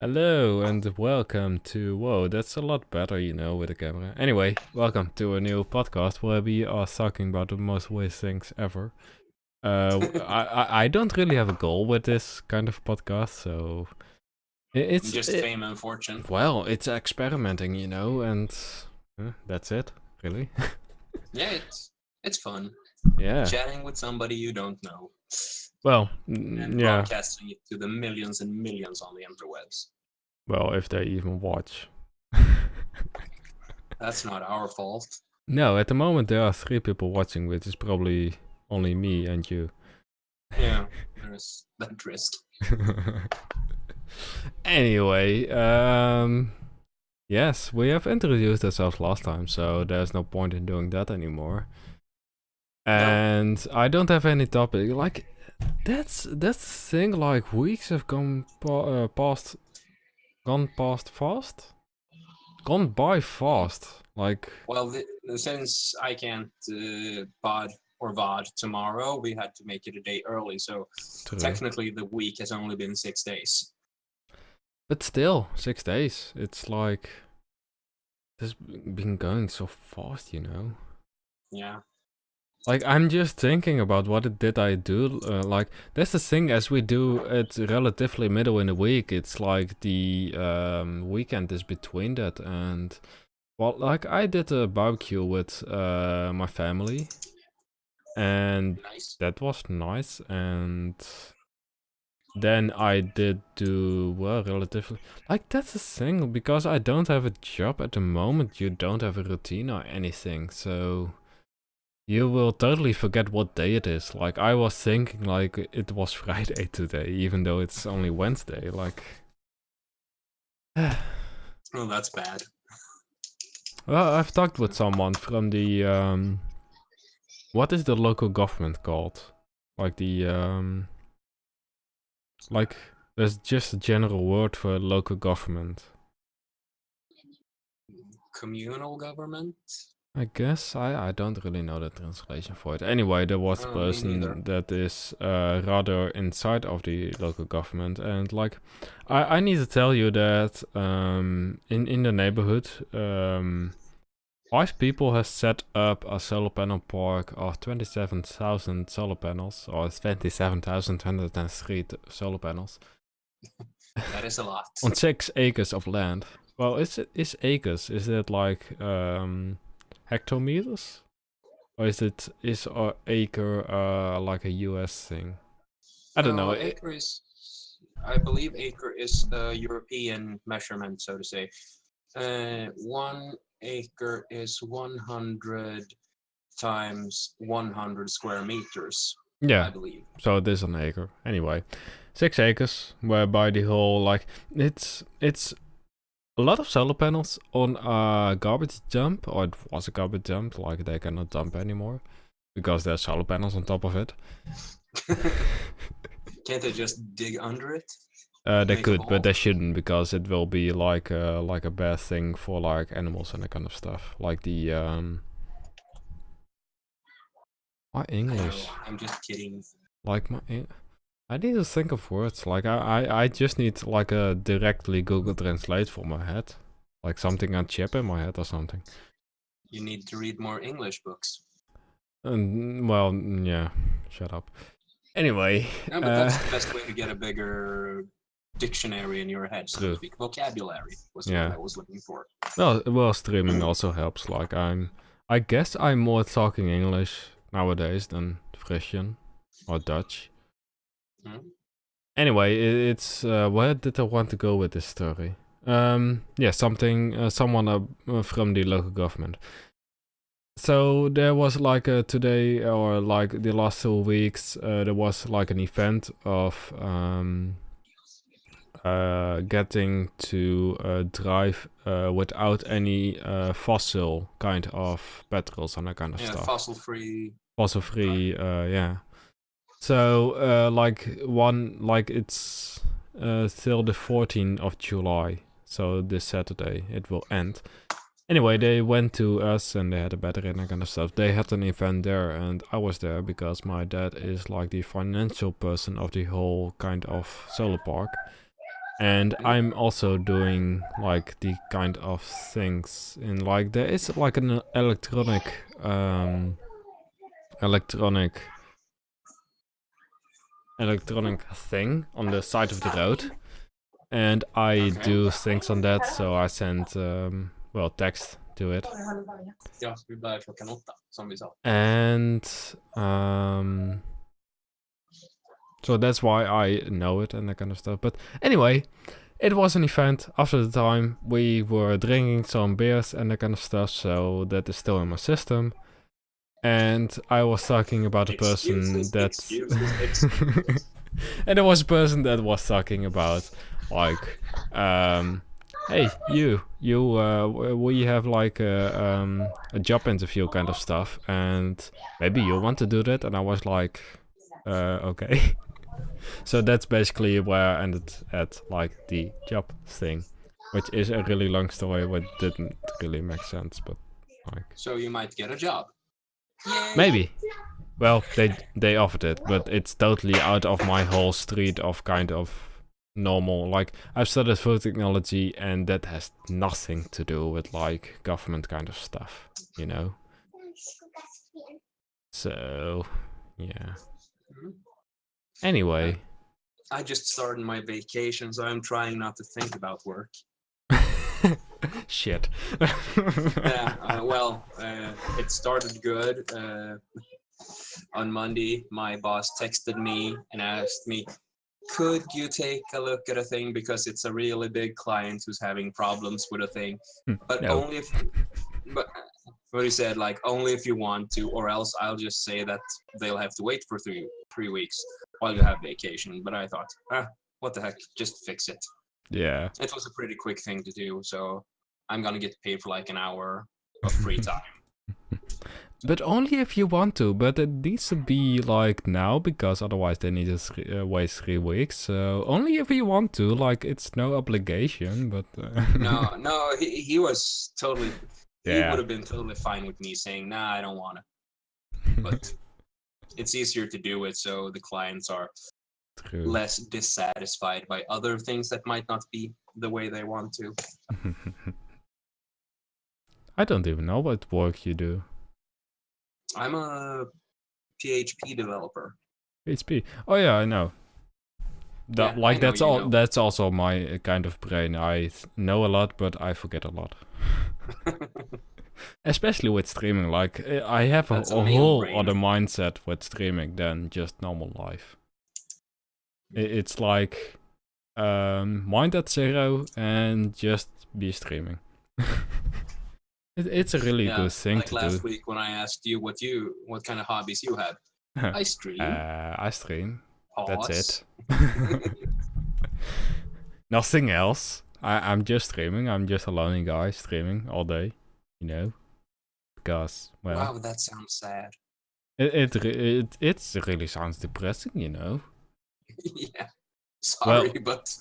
Hello and welcome to, whoa, that's a lot better, with the camera. Anyway, welcome to a new podcast where we are talking about the most weird things ever. I don't really have a goal with this kind of podcast, so it's Just fame and fortune. well, it's experimenting, and that's it, really. Yeah, it's fun. Yeah. Chatting with somebody you don't know. Well, And yeah. broadcasting it to the millions and millions on the interwebs. Well, if they even watch. That's not our fault. No, at the moment there are 3 people watching, which is probably only me and you. Yeah, there's that risk. Anyway, yes, we have introduced ourselves last time, so there's no point in doing that anymore. And I don't have any topic. Like, that's the thing. Like, weeks have gone past fast, gone by fast. Like, well, since I can't pod or VOD tomorrow, we had to make it a day early. So technically, the week has only been 6 days. But still, 6 days. It's like this been going so fast, Yeah. Like, I'm just thinking about what did I do. Like, that's the thing, as we do it relatively middle in the week, it's like the weekend is between that. And, well, like, I did a barbecue with my family. And that was nice. And then I did do, well, relatively... Like, that's the thing, because I don't have a job at the moment, you don't have a routine or anything, so... You will totally forget what day it is. Like, I was thinking like it was Friday today, even though it's only Wednesday, like... Oh, that's bad. Well, I've talked with someone from the, what is the local government called? Like the, like, there's just a general word for local government. Communal government? I guess I don't really know the translation for it. Anyway, there was a person that is rather inside of the local government, and like I need to tell you that in the neighborhood 5 people has set up a solar panel park of 27,000 solar panels, or 27,103 solar panels. That is a lot. On 6 acres of land. Well, is acres? Is it like hectometers? Or is acre like a US thing? I don't know. Acre is, I believe acre is a European measurement, so to say. 1 acre is 100 times 100 square meters. Yeah, I believe. So it is an acre. Anyway, 6 acres, whereby the whole, like, it's a lot of solar panels on a garbage dump, or it was a garbage dump, like they cannot dump anymore because there's solar panels on top of it. Can't they just dig under it? They could, but they shouldn't, because it will be like a bad thing for like animals and that kind of stuff. Like the my English. I'm just kidding. Like I need to think of words. Like I just need like a directly Google Translate for my head, like something on chip in my head or something. You need to read more English books. Well, yeah. Shut up. Anyway. No, but that's the best way to get a bigger dictionary in your head, so to speak. Vocabulary was what I was looking for. Well, streaming also helps. Like I guess I'm more talking English nowadays than Frisian or Dutch. Anyway, it's where did I want to go with this story? Yeah, someone from the local government. So there was like today, or like the last 2 weeks, there was like an event of getting to drive without any fossil kind of petrols and that kind of stuff. Fossil free, yeah. So like it's till the 14th of July, so this Saturday it will end. Anyway, they went to us and they had a battery and that kind of stuff. They had an event there, and I was there because my dad is like the financial person of the whole kind of solar park. And I'm also doing like the kind of things in like there is like an electronic thing on the side of the road, and I do things on that. So I send text to it. Ja, vi börjar klockan 8 som vi sa. And so that's why I know it and that kind of stuff. But anyway, it was an event. After the time, we were drinking some beers and that kind of stuff, so that is still in my system. And I was talking about a person that... Excuses. And there was a person that was talking about, like, hey, we have like a job interview kind of stuff, and maybe you want to do that? And I was like, okay. So that's basically where I ended at, like, the job thing, which is a really long story, but didn't really make sense, but like... So you might get a job. Yay. Maybe. Well, they offered it, but it's totally out of my whole street of kind of normal. Like, I've studied food technology, and that has nothing to do with, like, government kind of stuff, you know? So, yeah. Anyway. I just started my vacation, so I'm trying not to think about work. Shit. Yeah, it started good. On Monday, my boss texted me and asked me, could you take a look at a thing because it's a really big client who's having problems with a thing, but No. only if... But what he said, like, only if you want to, or else I'll just say that they'll have to wait for three weeks while you have vacation. But I thought, what the heck, just fix it. Yeah. It was a pretty quick thing to do, so I'm gonna get paid for like an hour of free time. But only if you want to, but it needs to be like now, because otherwise they need to wait 3 weeks. So only if you want to, like, it's no obligation, but... No, he was totally... Yeah. He would have been totally fine with me saying, nah, I don't want to. But it's easier to do it so the clients are less dissatisfied by other things that might not be the way they want to. I don't even know what work you do. I'm a PHP developer. PHP. Oh yeah, I know. Yeah, I know, that's you all. know. That's also my kind of brain. I know a lot, but I forget a lot. Especially with streaming. Like, I have a whole other mindset with streaming than just normal life. It's like mind at 0 and just be streaming. It's a really good thing like to do. last week when I asked you what kind of hobbies you had. I stream. I stream. Pause. That's it. Nothing else. I'm just streaming. I'm just a lonely guy streaming all day, you know, because, well... Wow, that sounds sad. It really sounds depressing, you know. Yeah. Sorry, but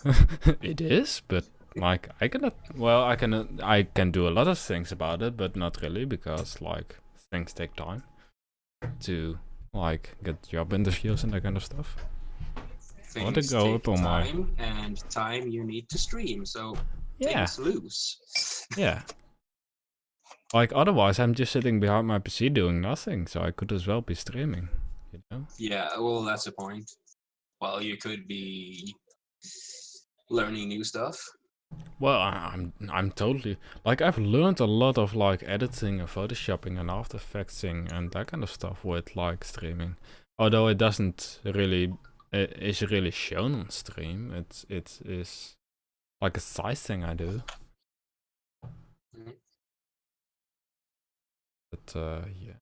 it is, but like I can do a lot of things about it, but not really, because like things take time to like get job interviews and that kind of stuff. I want to go up on time, and time you need to stream, so things loose. Yeah. Like, otherwise I'm just sitting behind my PC doing nothing, so I could as well be streaming, you know? Yeah, well, that's the point. Well, you could be learning new stuff. Well, I'm totally... Like, I've learned a lot of, like, editing and photoshopping and After Effectsing and that kind of stuff with, like, streaming. Although it doesn't really... It is really shown on stream. It is like a side thing I do. Mm-hmm. But yeah.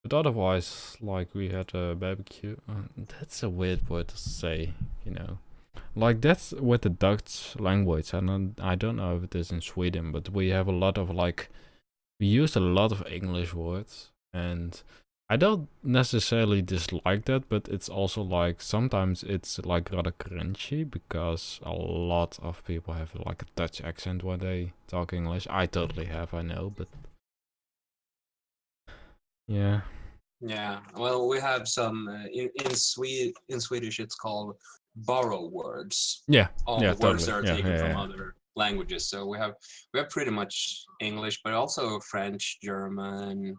But otherwise, like, we had a barbecue. That's a weird word to say, you know. Like, that's with the Dutch language, and I don't know if it is in Sweden, but we have a lot of, like, we use a lot of English words, and I don't necessarily dislike that, but it's also like, sometimes it's like rather cringy, because a lot of people have like a Dutch accent when they talk English. I totally have, I know, but yeah. Yeah, well, we have some in Swedish it's called borrow words. Yeah, All yeah, the words totally. that are Yeah, taken yeah, from yeah. other languages. So we have pretty much English, but also French, German.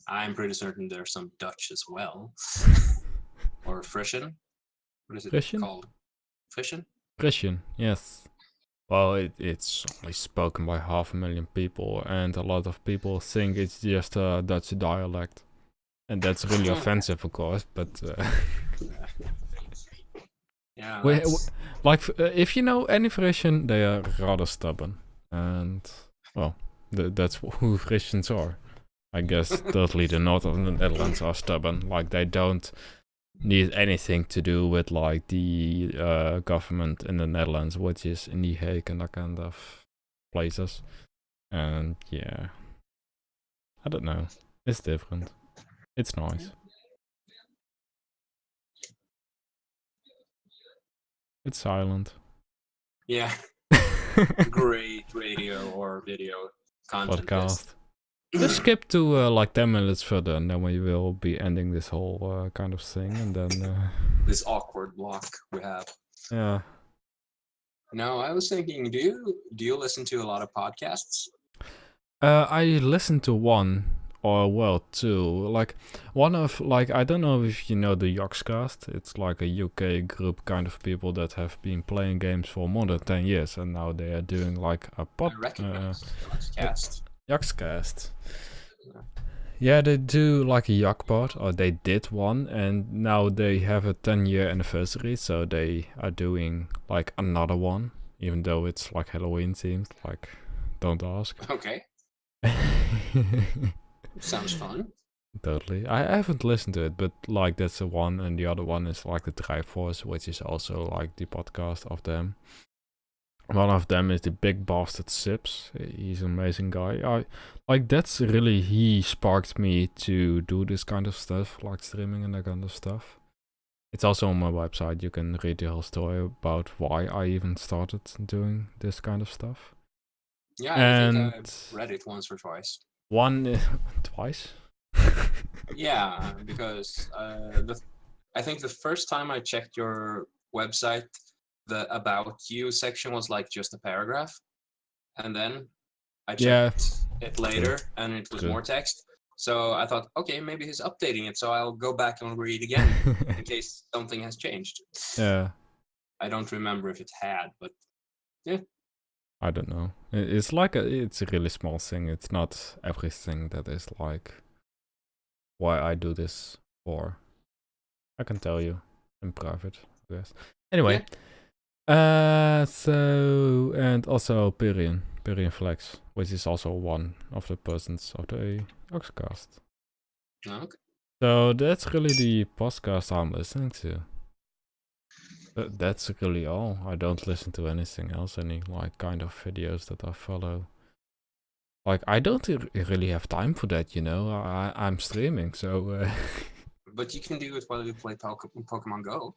I'm pretty certain there's some Dutch as well, or Frisian. What is it Christian? called? Frisian? Christian, yes. Well, it's only spoken by 500,000 people, and a lot of people think it's just a Dutch dialect. And that's really offensive, of course, but... Yeah, we, that's... like, if you know any Frisian, they are rather stubborn. And, well, that's who Frisians are. I guess totally the north of the Netherlands are stubborn. Like, they don't need anything to do with, like, the government in the Netherlands, which is in The Hague and that kind of places. And, yeah. I don't know. It's different. It's nice. It's silent. Yeah, great radio or video content list. Podcast. Just skip to like 10 minutes further, and then we will be ending this whole kind of thing, and then This awkward block we have. yeah. No, I was thinking, do you listen to a lot of podcasts? I listened to one, or well, two. Like one of like I don't know if you know the Yogscast. It's like a UK group kind of people that have been playing games for more than 10 years, and now they are doing like a I recognize podcast. Yogscast. Yeah, they do like a Yak pod, or they did one, and now they have a 10-year anniversary, so they are doing like another one, even though it's like Halloween themed. Like, don't ask. Okay, sounds fun. Totally. I haven't listened to it, but like that's the one, and the other one is like the Triforce, which is also like the podcast of them. One of them is the Big Bastard Sips. He's an amazing guy. Like that's really he sparked me to do this kind of stuff, like streaming and that kind of stuff. It's also on my website. You can read the whole story about why I even started doing this kind of stuff. Yeah, and I think I've read it once or twice. Twice? Yeah, because I think the first time I checked your website, the About You section was like just a paragraph. And then I checked it later and it was more text. So I thought, okay, maybe he's updating it. So I'll go back and read again in case something has changed. Yeah. I don't remember if it had, but yeah. I don't know. It's like it's a really small thing. It's not everything that is like why I do this for. I can tell you in private, I guess. Anyway. So and also Pyrian Flex, which is also one of the persons of the Oxcast. Okay. So that's really the podcast I'm listening to. That's really all. I don't listen to anything else, any like kind of videos that I follow. Like I don't really have time for that, you know. I'm streaming, so. But you can do it while you play Pokemon Go.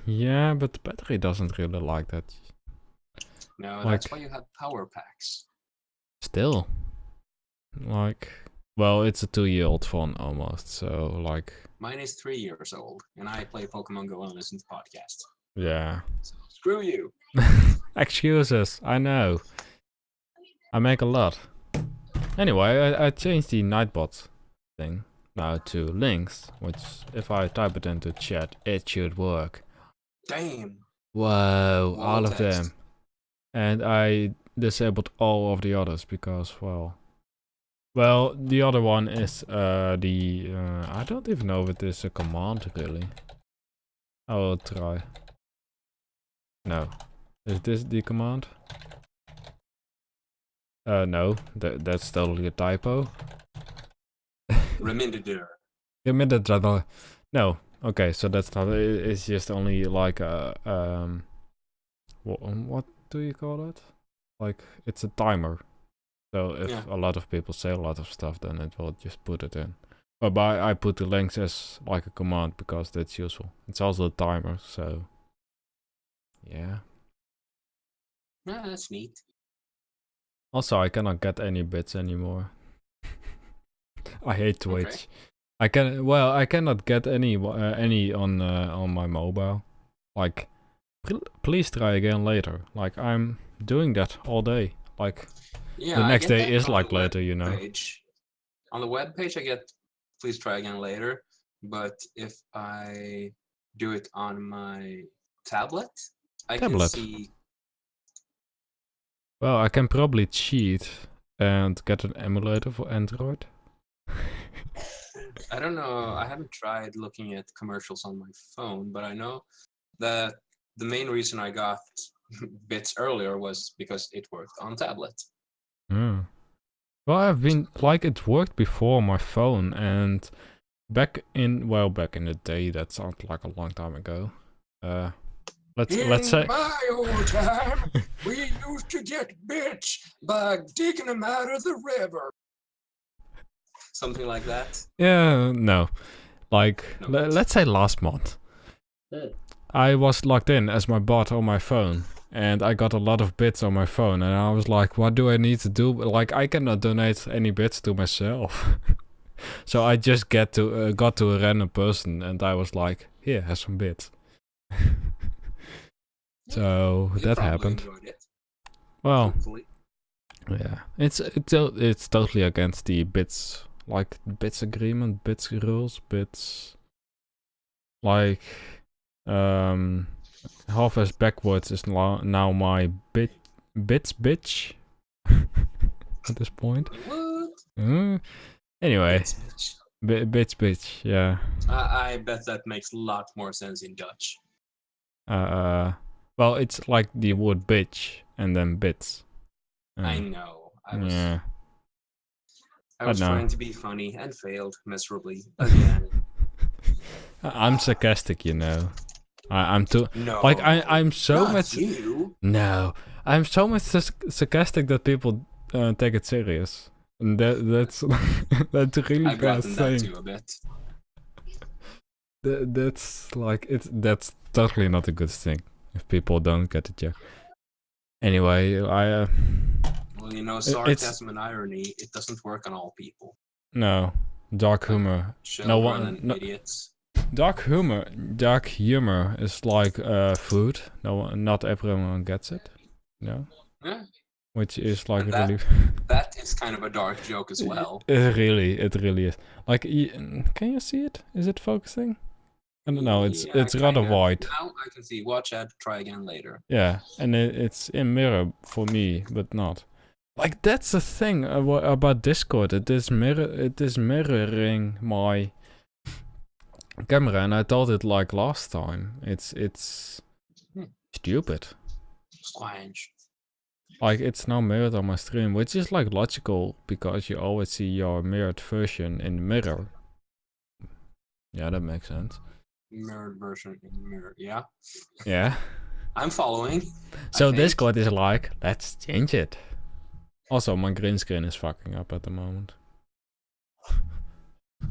Yeah, but the battery doesn't really like that. No, that's why you have power packs. Still. Like, well, it's a 2-year-old phone almost, so like... Mine is 3 years old, and I play Pokemon Go and listen to podcasts. Yeah. So, screw you! Excuses, I know. I make a lot. Anyway, I changed the Nightbot thing now to links, which if I type it into chat, it should work. Damn! Whoa, all of them. And I disabled all of the others because, well, the other one is I don't even know if it is a command really. I will try. No. Is this the command? No, that's totally a typo. Reminder. No. Okay, so that's not. It's just only like a what do you call it? Like it's a timer. So if a lot of people say a lot of stuff, then it will just put it in. But I put the links as like a command because that's useful. It's also a timer, so yeah. Yeah, that's neat. Also, I cannot get any bits anymore. I hate Twitch. Okay. I cannot get any on my mobile. Like, please try again later. Like, I'm doing that all day. Like, Yeah, the I next get day that is on like the later, you know. webpage. On the webpage, I get please try again later. But if I do it on my tablet, I can Tablet. see. Well, I can probably cheat and get an emulator for Android. I don't know. I haven't tried looking at commercials on my phone, but I know that the main reason I got bits earlier was because it worked on tablet. Hmm. Well, I've been like it worked before on my phone, and back in the day, that sounds like a long time ago. Let's say. In my old time, we used to get bits by digging them out of the river. Something like that. Yeah, no. Like, No. let's say last month. I was logged in as my bot on my phone, and I got a lot of bits on my phone, and I was like, what do I need to do? Like, I cannot donate any bits to myself. So I just got to a random person, and I was like, here, have some bits. So You that probably happened. enjoyed it, Well, hopefully. yeah, it's totally against the bits, like bits agreement, bits rules, bits. Like, half as backwards is now my bits bitch. At this point. What? Anyway, Bitch. bitch, yeah. I bet that makes a lot more sense in Dutch. Well, it's like the word bitch and then bits. I know. I I was know. trying to be funny and failed miserably again. I'm sarcastic, you know. I'm too No. like I'm so not much. you. No, I'm so much sarcastic that people take it serious. And that's that's a really I've bad gotten that thing. too a bit. That's like that's totally not a good thing if people don't get it yet. Anyway, Well, you know, sarcasm and irony, it doesn't work on all people. No, dark humor. Children and idiots. Dark humor is like food. Not everyone gets it. No. Yeah. Which is like And really. That is kind of a dark joke as well. It really is. Like, can you see it? Is it focusing? I don't know. It's rather wide. Now I can see. Watch ad. Try again later. Yeah, and it's in mirror for me, but not. Like, that's the thing about Discord. It is mirroring my camera, and I told it like last time. It's stupid. Strange. Like, it's now mirrored on my stream, which is like logical because you always see your mirrored version in the mirror. Yeah, that makes sense. Mirrored version in mirror. Yeah. Yeah. I'm following. So Discord is like, let's change it. Also, my green screen is fucking up at the moment.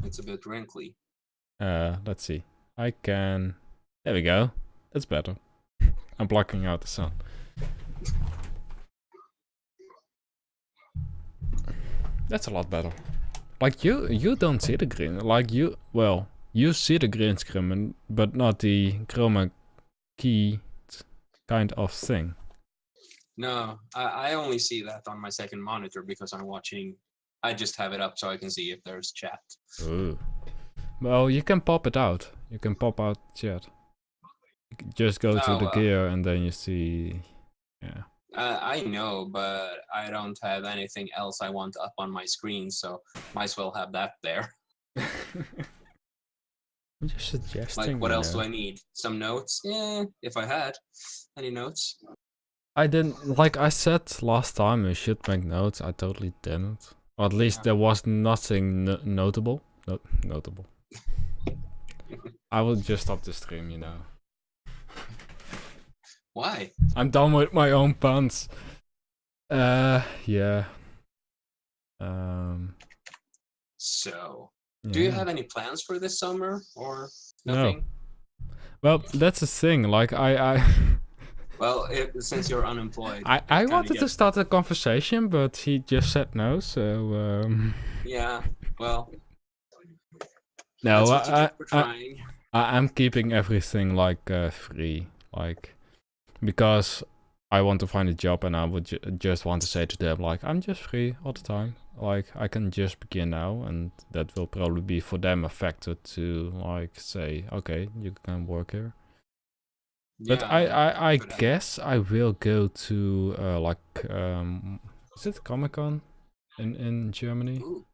It's a bit wrinkly. Let's see. I can. There we go. That's better. I'm blocking out the sun. That's a lot better. Like you don't see the green. Like you see the green screen, but not the chroma key kind of thing. No, I only see that on my second monitor because I'm watching. I just have it up so I can see if there's chat. Ooh. Well, you can pop it out. You can pop out chat. You just go to the gear and then you see. Yeah. I know, but I don't have anything else I want up on my screen, so might as well have that there. I'm just suggesting. Like, what else do I need? Some notes? Yeah, if I had any notes. I didn't, like I said last time, I should make notes. I totally didn't. Or at least there was nothing notable. Notable. I will just stop the stream, you know. Why? I'm done with my own puns. Yeah. So, do you have any plans for this summer or nothing? No. Well, that's the thing. Like I Well, since you're unemployed. I wanted to start a conversation, but he just said no. So. Yeah. Well, No, That's what you get for trying. I'm keeping everything like free, like because I want to find a job and I would just want to say to them like I'm just free all the time. Like I can just begin now, and that will probably be for them a factor to like say, okay, you can work here. But I guess I will go to is it Comic-Con in Germany? Ooh.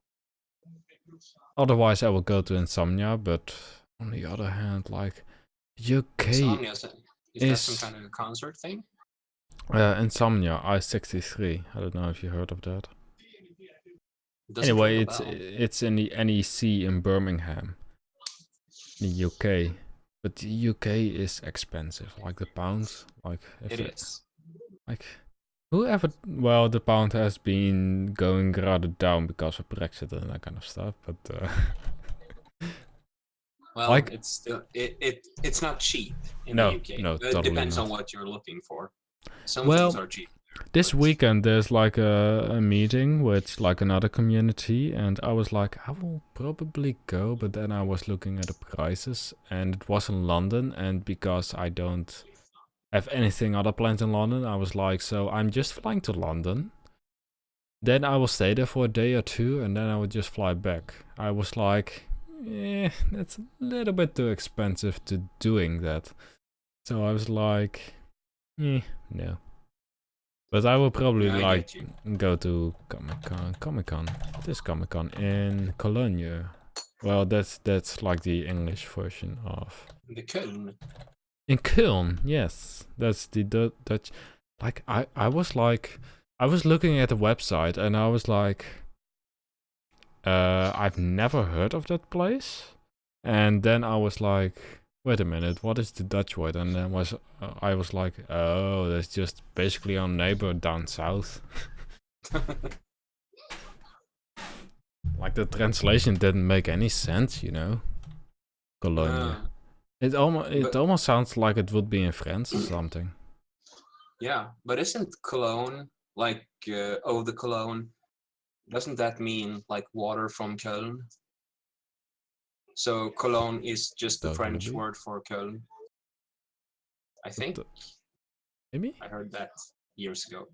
Otherwise I will go to Insomnia, but on the other hand, like UK Insomnia, is that some kind of concert thing? Insomnia I-63. I don't know if you heard of that. Anyway, it's in the NEC in Birmingham, the UK. But the UK is expensive, like the pound. Like if it is. Like whoever? Well, the pound has been going rather down because of Brexit and that kind of stuff. But well, like it's still it's not cheap in no, the UK. No, It totally depends not. on what you're looking for. Some things are cheap. This weekend there's like a meeting with like another community, and I was like, I will probably go, but then I was looking at the prices, and it was in London, and because I don't have anything other plans in London, I was like, so I'm just flying to London. Then I will stay there for a day or two, and then I would just fly back. I was like, that's a little bit too expensive to doing that. So I was like, no. But I will probably go to Comic-Con. This Comic-Con in Cologne. Well, that's like the English version of The Köln. In Köln, yes, that's the Dutch. Like I was looking at the website and I was like, I've never heard of that place. And then I was like, wait a minute, what is the Dutch word? And then I was like, oh, that's just basically our neighbor down south. Like the translation didn't make any sense, you know. Cologne. It almost sounds like it would be in France or something. Yeah, but isn't Cologne like eau de Cologne? Doesn't that mean like water from Köln? So Cologne is just the French word for Köln. I think. Maybe? I heard that years ago.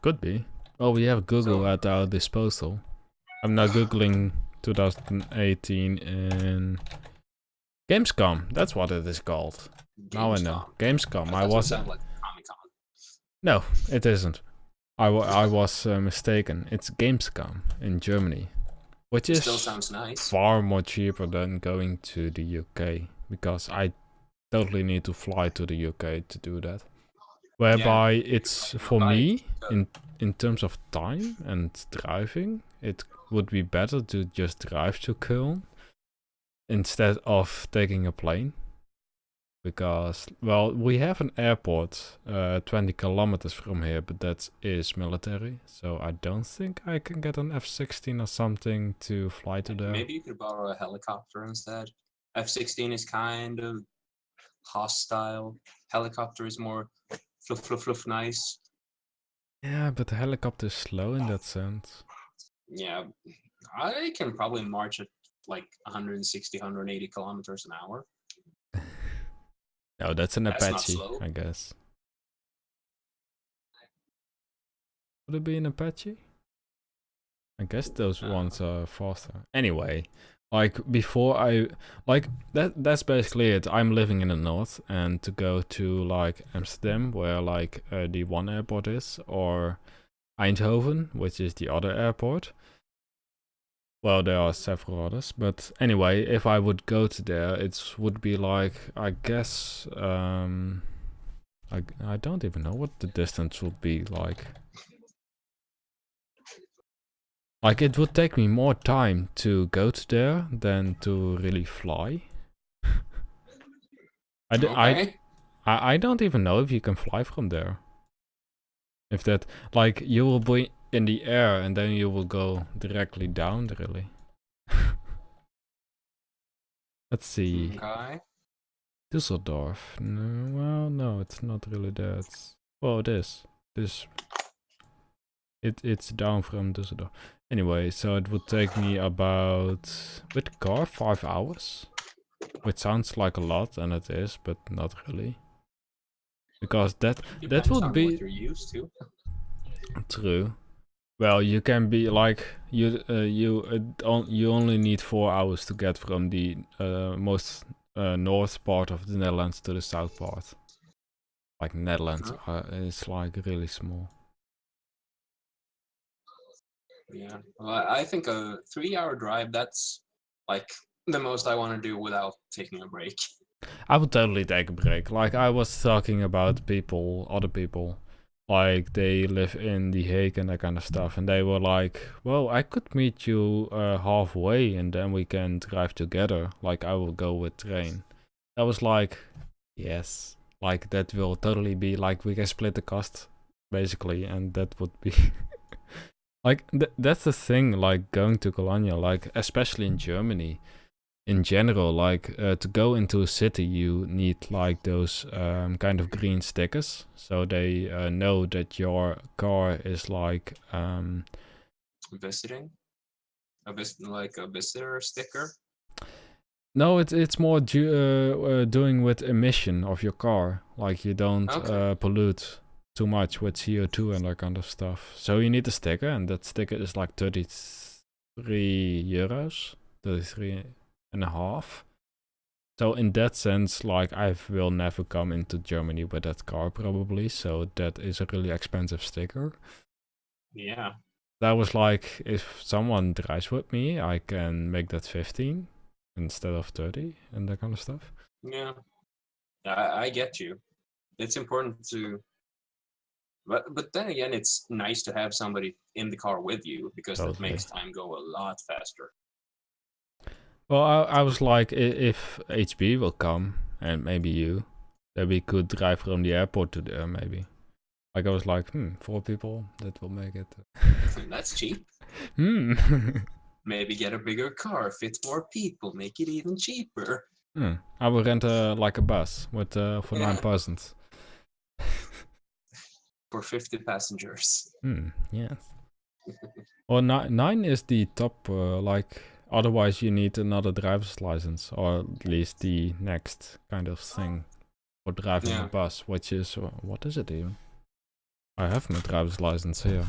Could be. Well, we have Google at our disposal. I'm now Googling 2018 in Gamescom. That's what it is called. Gamescom. Now I know. Gamescom. I was. Sound like Comic-Con. No, it isn't. I was mistaken. It's Gamescom in Germany, which is still sounds nice. Far more cheaper than going to the UK, because I totally need to fly to the UK to do that. Whereby it's for me in terms of time and driving, it would be better to just drive to Köln instead of taking a plane. Because, well, we have an airport 20 kilometers from here, but that is military. So I don't think I can get an F-16 or something to fly to there. Maybe you could borrow a helicopter instead. F-16 is kind of hostile. Helicopter is more fluff, fluff, fluff, nice. Yeah, but the helicopter is slow in that sense. Yeah, I can probably march at like 160, 180 kilometers an hour. No, that's an Apache, I guess. Would it be an Apache? I guess those ones are faster. Anyway, like before that's basically it. I'm living in the north, and to go to like Amsterdam, where like the one airport is, or Eindhoven, which is the other airport. Well, there are several others, but anyway, if I would go to there, it would be like, I guess, I don't even know what the distance would be like. Like, it would take me more time to go to there than to really fly. I don't even know if you can fly from there. If that, like, you will be in the air and then you will go directly down, really. Let's see. Okay. Düsseldorf. No, well, no, it's not really that. Well, it is. It's down from Düsseldorf. Anyway, so it would take me about, with the car, 5 hours. Which sounds like a lot, and it is, but not really. Because that Depends would on be what you're used to. true. Well, you can be like you only need 4 hours to get from the most north part of the Netherlands to the south part. Like Netherlands is like really small. Yeah, well, I think a 3-hour drive, that's like the most I want to do without taking a break. I would totally take a break. Like I was talking about other people, like they live in The Hague and that kind of stuff, and they were like, "Well, I could meet you halfway, and then we can drive together. Like I will go with train." I was like, "Yes, like that will totally be like we can split the cost, basically, and that would be." Like that's the thing, like going to Cologne, like especially in Germany in general, like to go into a city you need like those kind of green stickers, so they know that your car is like Visiting? Like a visitor sticker? no, it's more doing with emission of your car, like you don't pollute too much with CO2 and that kind of stuff. So you need a sticker, and that sticker is like 33 euros, 33 and a half. So in that sense, like I will never come into Germany with that car probably. So that is a really expensive sticker. Yeah. That was like, if someone drives with me, I can make that 15 instead of 30 and that kind of stuff. Yeah. I get you. It's important to, but then again, it's nice to have somebody in the car with you, because that Totally. makes time go a lot faster. Well, I was like, if HB will come and maybe you, then we could drive from the airport to there maybe. Like I was like, 4 people, that will make it. That's cheap. Hmm. Maybe get a bigger car, fit more people, make it even cheaper. I will rent like a bus with for 9 persons. For 50 passengers. Yes. Well, 9 is the top, like, otherwise you need another driver's license, or at least the next kind of thing for driving a bus, which is, what is it even? I have my driver's license here.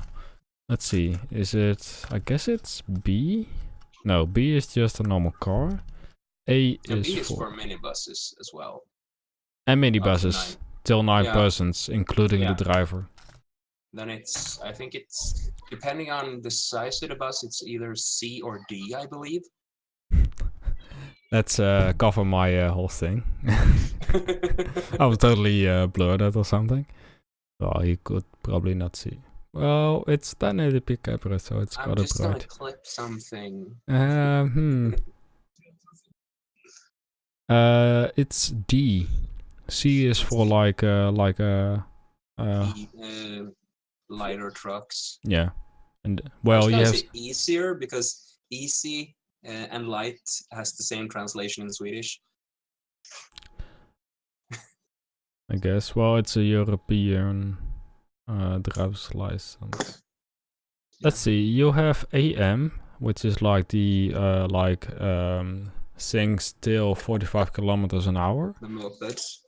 Let's see, is it, I guess it's B? No, B is just a normal car. A is, B is for minibuses as well. And minibuses, till 9 persons, including the driver. Then I think it's, depending on the size of the bus, it's either C or D, I believe. Let's cover my whole thing. I will totally blur that or something. Well, you could probably not see. Well, it's 1080p camera, so it's got a bright. I'm just gonna clip something. It's D. C is for like lighter trucks. Yeah, and well, you have easier, because easy and light has the same translation in Swedish. I guess. Well, it's a European driver's license. Let's see. You have AM, which is like the things till 45 kilometers an hour. The mopeds.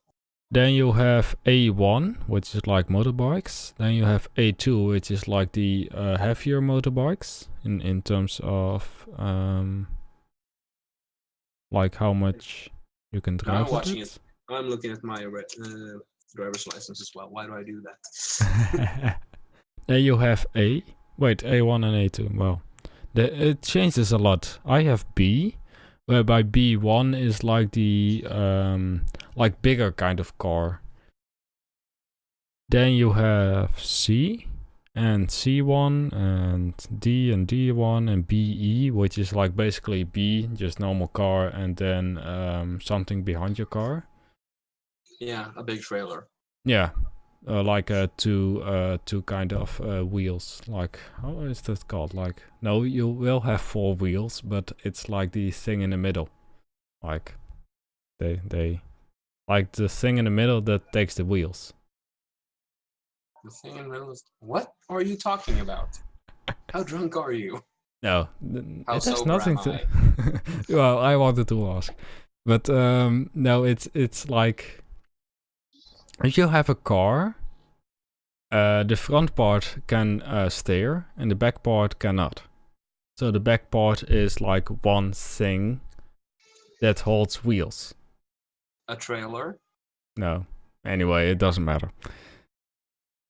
Then you have A1, which is like motorbikes. Then you have A2, which is like the heavier motorbikes in terms of like how much you can drive. I'm watching it. I'm looking at my driver's license as well. Why do I do that? Then you have A1 and A2. Well, it changes a lot. I have B, whereby B1 is like the like bigger kind of car. Then you have C and C1 and D1 and BE, which is like basically B, just normal car, and then something behind your car. Yeah, a big trailer. Yeah, like two kind of wheels. Like, how is that called? Like, no, you will have 4 wheels, but it's like the thing in the middle. Like, they like the thing in the middle that takes the wheels. The thing in the middle is, what are you talking about? How drunk are you? No, How it has sober nothing am to. I? Well, I wanted to ask, but no, it's like if you have a car, the front part can steer and the back part cannot. So the back part is like one thing that holds wheels. A trailer? No, anyway, it doesn't matter.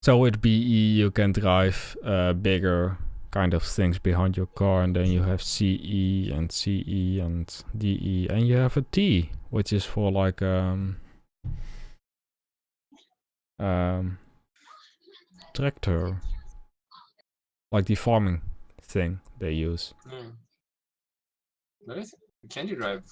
So with BE, you can drive bigger kind of things behind your car, and then you have CE and CE and DE, and you have a T, which is for like tractor, like the farming thing they use. Can you drive?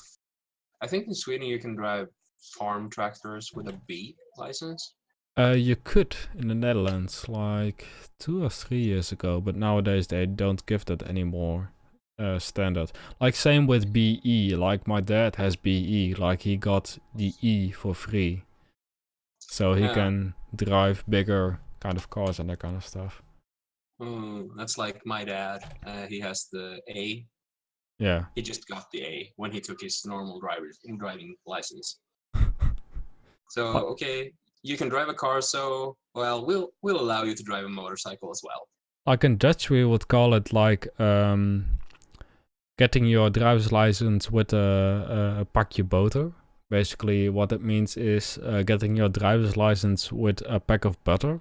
I think in Sweden you can drive farm tractors with a B license. You could in the Netherlands like 2 or 3 years ago, but nowadays they don't give that anymore. Standard. Like same with BE. Like my dad has BE. Like he got the E for free, so he can drive bigger kind of cars and that kind of stuff. That's like my dad. He has the A. Yeah. He just got the A when he took his normal driving license. So okay, you can drive a car. So well, we'll allow you to drive a motorcycle as well. Like in Dutch, we would call it like getting your driver's license with a pakje boter. Basically, what it means is getting your driver's license with a pack of butter.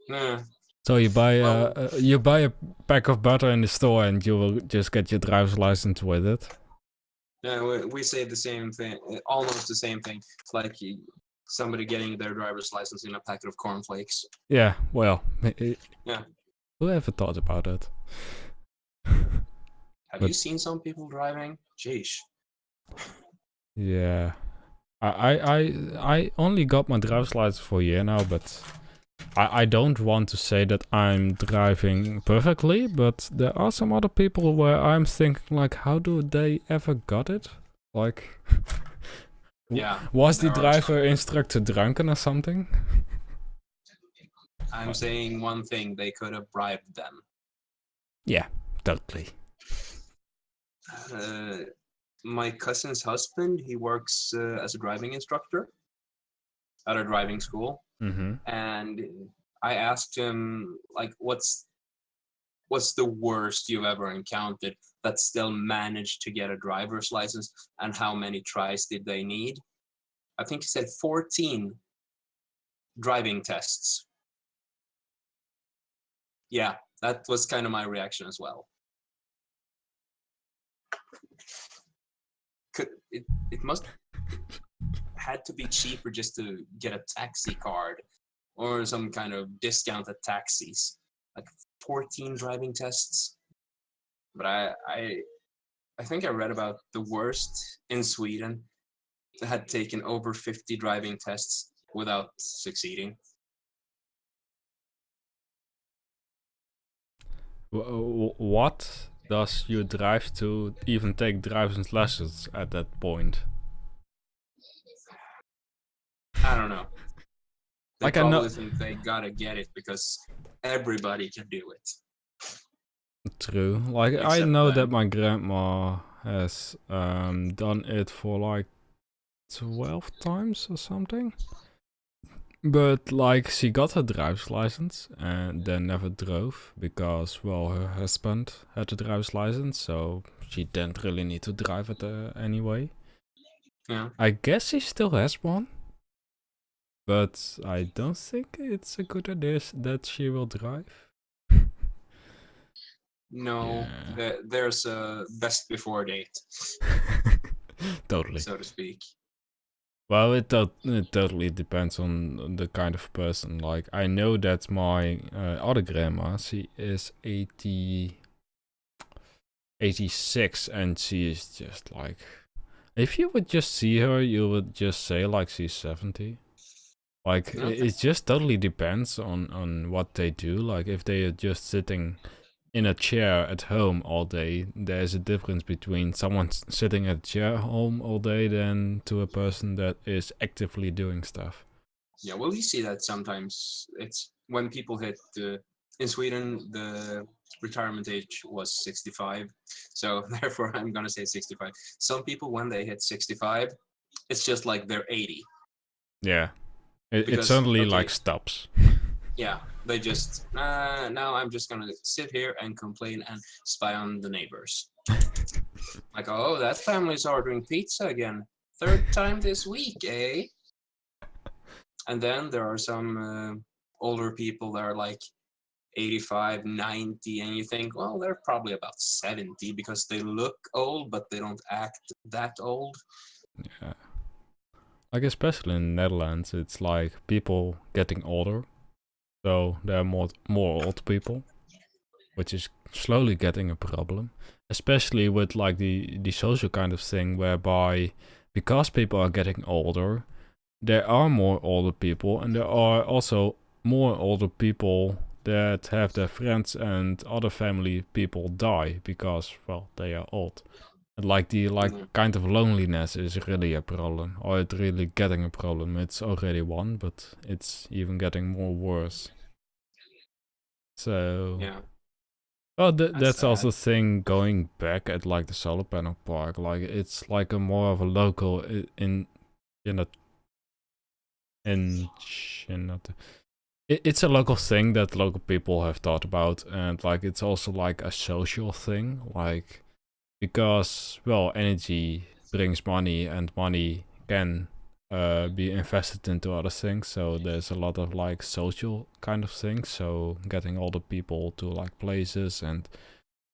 Yeah. So you buy a pack of butter in the store, and you will just get your driver's license with it. Yeah, we say the same thing, almost the same thing. It's like somebody getting their driver's license in a packet of cornflakes. Yeah, well, yeah. Who ever thought about it? Have you seen some people driving? Jeez. Yeah, I only got my driver's license for a year now, but I don't want to say that I'm driving perfectly, but there are some other people where I'm thinking like, how do they ever got it? Like, yeah, was the driver instructor drunken or something? I'm saying one thing, they could have bribed them. Yeah, totally. My cousin's husband, he works as a driving instructor at a driving school. Mm-hmm. And I asked him, like, what's the worst you've ever encountered that still managed to get a driver's license, and how many tries did they need? I think he said 14 driving tests. Yeah, that was kind of my reaction as well. It must had to be cheaper just to get a taxi card or some kind of discounted taxis, like 14 driving tests. But I think I read about the worst in Sweden had taken over 50 driving tests without succeeding. What does you drive to even take driver's lessons at that point? I don't know. They like probably think they gotta get it because everybody can do it. True. Like except I know that my grandma has done it for like 12 times or something. But like she got her driver's license and then never drove because, well, her husband had a driver's license, so she didn't really need to drive it anyway. Yeah. I guess she still has one, but I don't think it's a good idea that she will drive. No, yeah. There's a best before date. Totally. So to speak. Well, it totally depends on the kind of person. Like, I know that my other grandma, she is 86, and she is just like, if you would just see her, you would just say like she's 70. Like, it just totally depends on what they do. Like, if they are just sitting in a chair at home all day, there's a difference between someone sitting at a chair home all day than to a person that is actively doing stuff. Yeah, well, you see that sometimes. It's when people hit in Sweden, the retirement age was 65. So therefore, I'm gonna say 65. Some people, when they hit 65, it's just like they're 80. Yeah. It Because, suddenly okay, like stops. yeah, they just now I'm just gonna sit here and complain and spy on the neighbors. Like, oh, that family's ordering pizza again. Third time this week, eh? And then there are some older people that are like 85, 90, and you think, well, they're probably about 70 because they look old, but they don't act that old. Yeah. Like especially in the Netherlands, it's like people getting older. So there are more old people, which is slowly getting a problem. Especially with like the social kind of thing whereby because people are getting older, there are more older people and there are also more older people that have their friends and other family people die because, well, they are old. And like the kind of loneliness is really a problem, or it's really getting a problem. It's already one, but it's even getting more worse. So Yeah. well, that's sad. also a thing going back at like the solar panel park. Like it's like a more of a local it's a local thing that local people have thought about, and like it's also like a social thing, like because well, energy brings money, and money can be invested into other things. So there's a lot of like social kind of things. So getting all the people to like places, and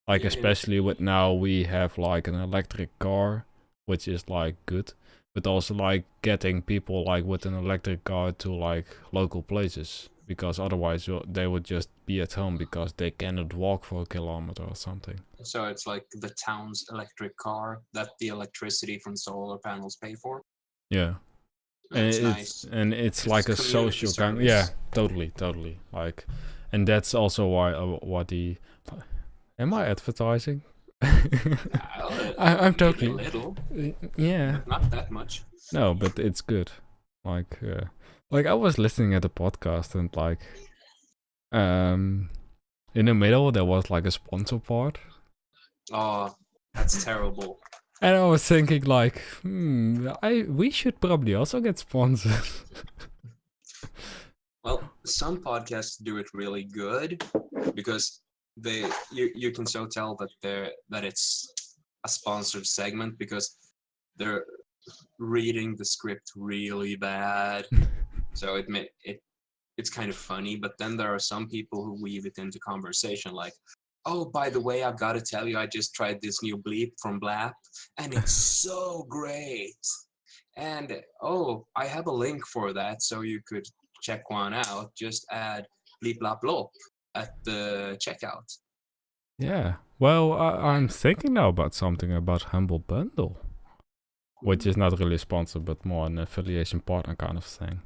like Yeah. especially with now we have like an electric car, which is like good, but also like getting people like with an electric car to like local places, because otherwise they would just be at home because they cannot walk for a kilometer or something. So it's like the town's electric car that the electricity from solar panels pay for. Yeah. That's nice. And it's like a social kind. Yeah, totally. Like, and that's also why what the. Am I advertising? I'm totally. A little. Yeah. Not that much. No, but it's good. Like I was listening at the podcast and like, in the middle there was like a sponsor part. Oh, that's terrible. And I was thinking like, we should probably also get sponsored. Well, some podcasts do it really good because you can so tell that it's a sponsored segment because they're reading the script really bad. So it's kind of funny, but then there are some people who weave it into conversation like, oh, by the way, I've got to tell you, I just tried this new bleep from Blap, and it's so great. And, oh, I have a link for that, so you could check one out. Just add bleep, blap, blop at the checkout. Yeah. Well, I'm thinking now about something about Humble Bundle, which is not really a sponsor, but more an affiliation partner kind of thing.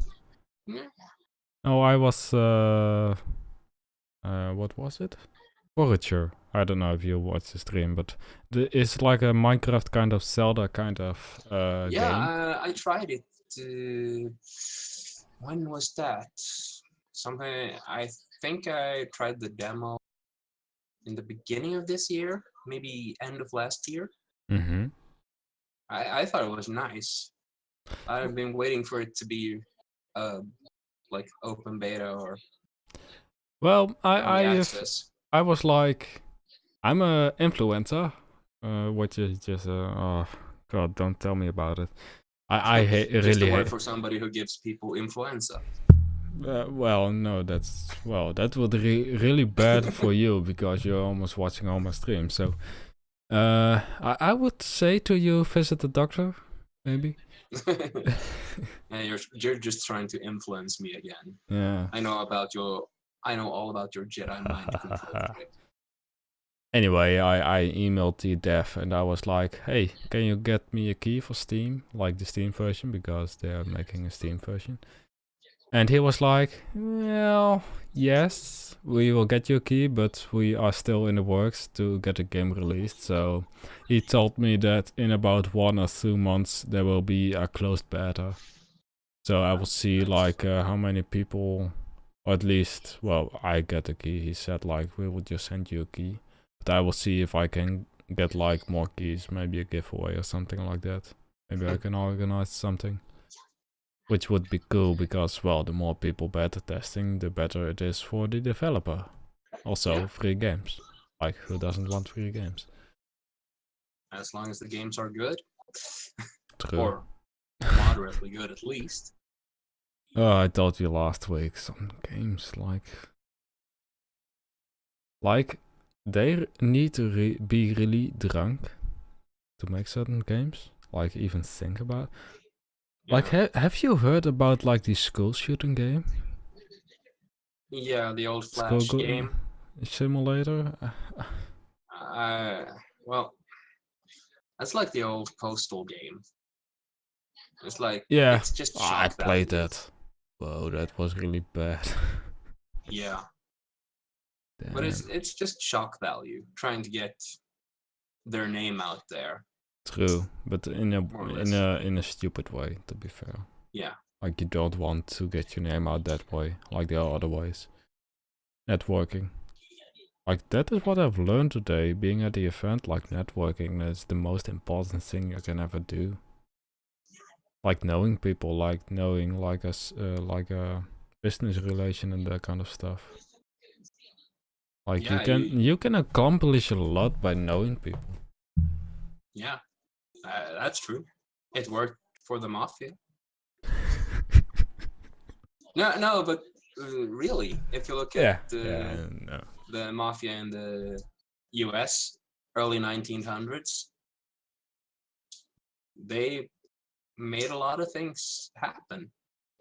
Yeah. Oh, I was, what was it? Forager. I don't know if you watched the stream, but it's like a Minecraft kind of Zelda kind of game. I tried it. When was that? Something. I think I tried the demo in the beginning of this year, maybe end of last year. Mm-hmm. I thought it was nice. I've been waiting for it to be like open beta or well, access. I was like, I'm a influencer, which is just oh god, don't tell me about it. I hate just really a word hate. for somebody who gives people influenza. Well, no, that would be really bad for you because you're almost watching all my streams. So, I would say to you, visit the doctor, maybe. And you're just trying to influence me again. Yeah. I know all about your Jedi mind control trick. Anyway, I emailed the dev and I was like, hey, can you get me a key for Steam, like the Steam version, because they are making a Steam version. And he was like, well, yes, we will get you a key, but we are still in the works to get the game released. So he told me that in about 1 or 2 months there will be a closed beta. So I will see like how many people Or at least, well, I get a key. He said like, we will just send you a key. But I will see if I can get like more keys, maybe a giveaway or something like that. Maybe I can organize something. Which would be cool because, well, the more people beta testing, the better it is for the developer. Also, free games. Like, who doesn't want free games? As long as the games are good. True. Or moderately good at least. Oh, I told you last week, some games like they need to be really drunk to make certain games. Like, even think about. Yeah. Like, have you heard about like the school shooting game? Yeah, the old Flash game. Simulator? Well, that's like the old Postal game. It's like, yeah, it's just shock I played value. that. Whoa, that was really bad. Yeah. Damn. But it's just shock value, trying to get their name out there. True, but in a stupid way, to be fair. Yeah. Like, you don't want to get your name out that way, like there are other ways. Networking. Like, that is what I've learned today, being at the event. Like, networking is the most important thing you can ever do. Like, knowing people, like knowing like a business relation and that kind of stuff. Like, yeah, you can accomplish a lot by knowing people. Yeah, that's true. It worked for the mafia. No, but really, if you look at the mafia in the US, early 1900s, they made a lot of things happen.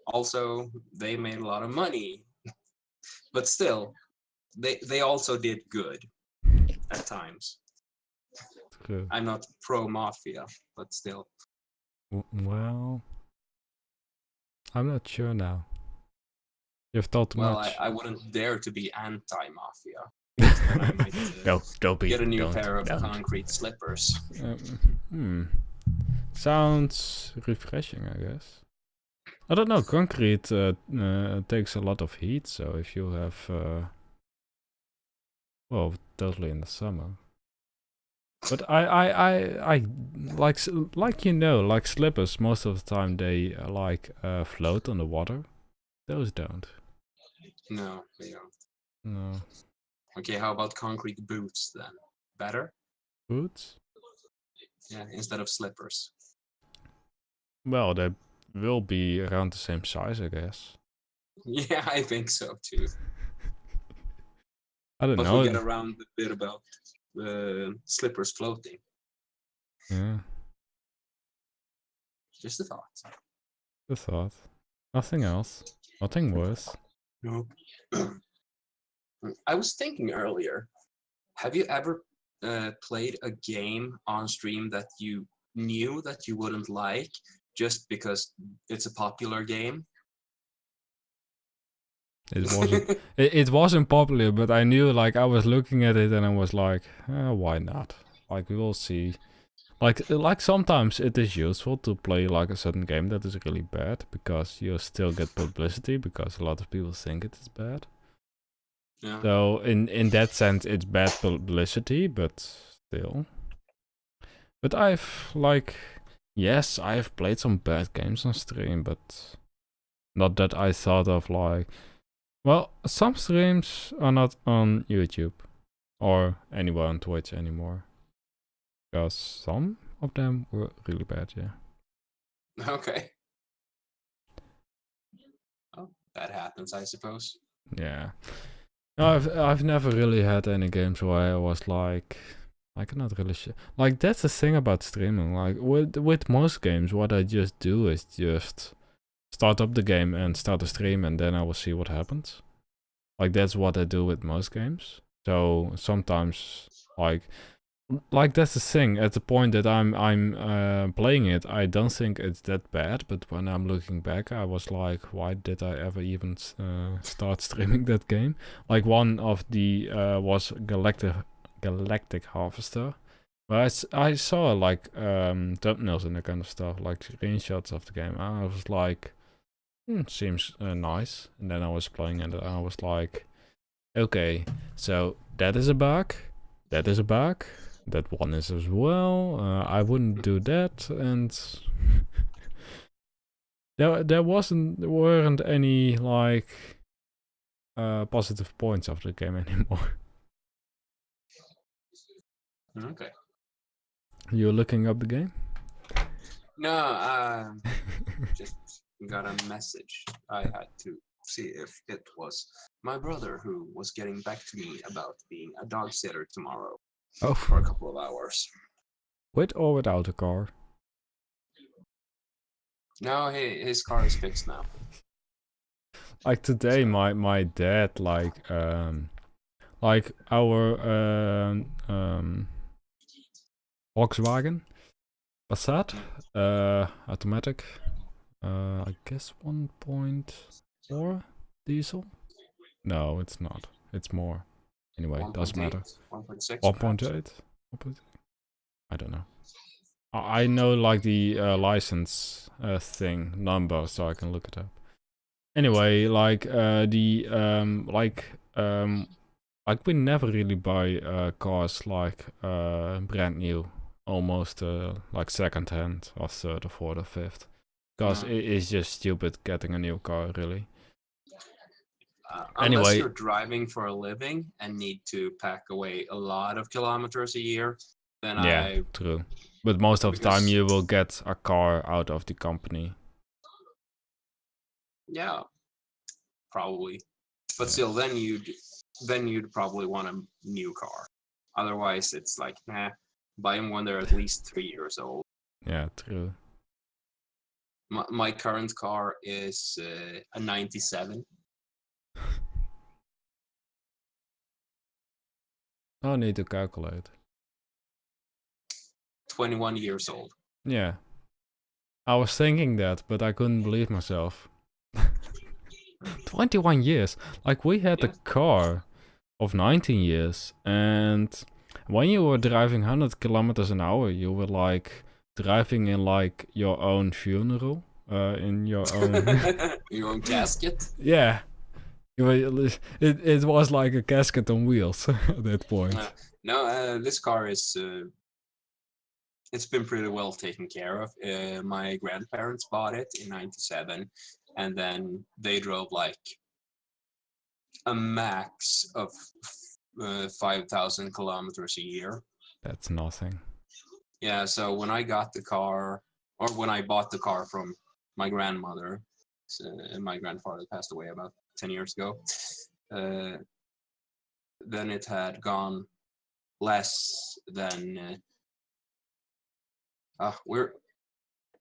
Also, they made a lot of money, but still, they also did good at times. True. I'm not pro mafia, but still. Well, I'm not sure now. You've thought too much. I wouldn't dare to be anti-mafia. Then I might don't be. Get a new pair of concrete slippers. Sounds refreshing, I guess. I don't know. Concrete takes a lot of heat, so if you have, well, totally in the summer. But I like you know, like slippers. Most of the time they float on the water. Those don't. No, they don't. No. Okay, how about concrete boots then? Better? Boots? Yeah, instead of slippers. Well, they will be around the same size, I guess. Yeah, I think so too. I don't know. But we'll get around the bit about slippers floating. Yeah. Just a thought. A thought. Nothing else. Nothing worse. No. I was thinking earlier, have you ever played a game on stream that you knew that you wouldn't like just because it's a popular game? It wasn't. it wasn't popular, but I knew. Like, I was looking at it and I was like, why not? Like, we will see. Like sometimes it is useful to play like a certain game that is really bad because you still get publicity because a lot of people think it is bad. Yeah. So in that sense, it's bad publicity, but still. But yes, I have played some bad games on stream, but not that I thought of like, well, some streams are not on YouTube or anywhere on Twitch anymore. Because some of them were really bad, yeah. Okay. Oh, that happens, I suppose. Yeah. I've never really had any games where I was like, I cannot really like, that's the thing about streaming. Like with most games, what I just do is just start up the game and start a stream, and then I will see what happens. Like, that's what I do with most games. So sometimes like that's the thing. At the point that I'm playing it, I don't think it's that bad. But when I'm looking back, I was like, why did I ever even start streaming that game? Like, one of the was Galactic Harvester. But I saw like thumbnails and that kind of stuff, like screenshots of the game. I was like, Seems nice. And then I was playing and I was like, okay, so that is a bug, that is a bug, that one is as well. I wouldn't do that, and there weren't any like positive points of the game anymore. Okay. You're looking up the game? No, just got a message. I had to see if it was my brother who was getting back to me about being a dog sitter tomorrow Oh, for a couple of hours. with or without a car? No, his car is fixed now. Like today, So- my dad like our Volkswagen Passat, automatic, I guess 1.4 diesel. No, it's not. It's more. Anyway, doesn't matter. 1.6. 1.8. I don't know. I know like the license thing number, so I can look it up. Anyway, like like we never really buy cars like brand new, almost like second hand or third or fourth or fifth, because it is just stupid getting a new car, really. Unless Anyway. you're driving for a living and need to pack away a lot of kilometers a year, then Yeah, true. But most of the time because- you will get a car out of the company. Yeah, probably. But Yeah. still, then you'd probably want a new car. Otherwise, it's like, nah, buy them when they're at least 3 years old. Yeah, true. My current car is a 97. No need to calculate. 21 years old. Yeah. I was thinking that, but I couldn't believe myself. 21 years. Like, we had a car of 19 years, and when you were driving 100 kilometers an hour, you were like driving in like your own funeral, in your own Your own casket. Yeah. It was like a casket on wheels at that point. No, this car is it's been pretty well taken care of. My grandparents bought it in 97, and then they drove like a max of 5,000 kilometers a year. That's nothing. Yeah, so when I got the car, or when I bought the car from my grandmother, my grandfather passed away about 10 years ago, then it had gone less than we're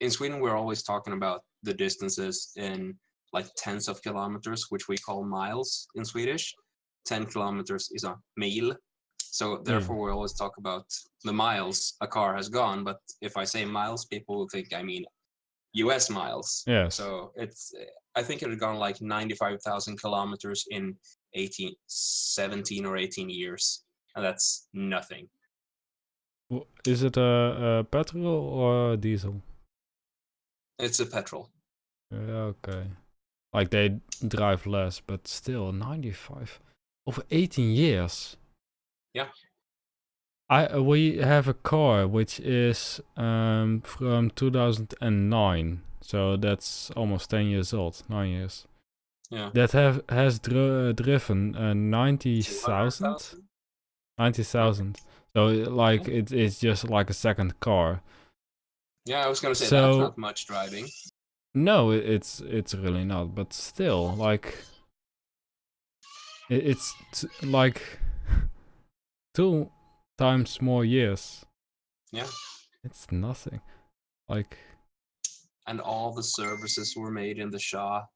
in Sweden. We're always talking about the distances in like tens of kilometers, which we call miles in Swedish. 10 kilometers is a mil, so therefore we always talk about the miles a car has gone. But if I say miles, people will think I mean US miles. Yes. So I think it had gone like 95,000 kilometers in 17 or 18 years, and that's nothing. Is it a petrol or a diesel? It's a petrol. Okay. Like they drive less, but still 95 over 18 years. Yeah. We have a car which is from 2009, so that's almost 10 years old, 9 years. Yeah. That has driven 90,000. 90,000. So like it's just like a second car. Yeah, I was gonna say So- that's not much driving. No, it's really not. But still, like it's like 2 times more years. Yeah. It's nothing. Like, And all the services were made in the shop.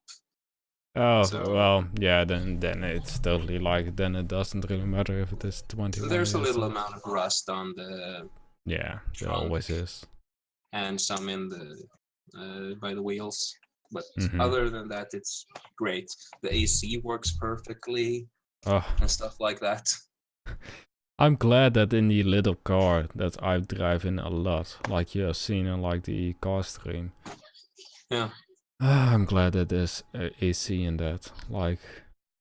oh So- well, yeah. Then it's totally like then it doesn't really matter if it is 21 There's a years little old. amount of rust on the Yeah, there trunk. always is. and some in the by the wheels. But Mhm. other than that, it's great. The AC works perfectly Oh, and stuff like that. I'm glad that in the little car that I drive in a lot, like you have seen in like the car stream. Yeah. I'm glad that there's AC in that. Like,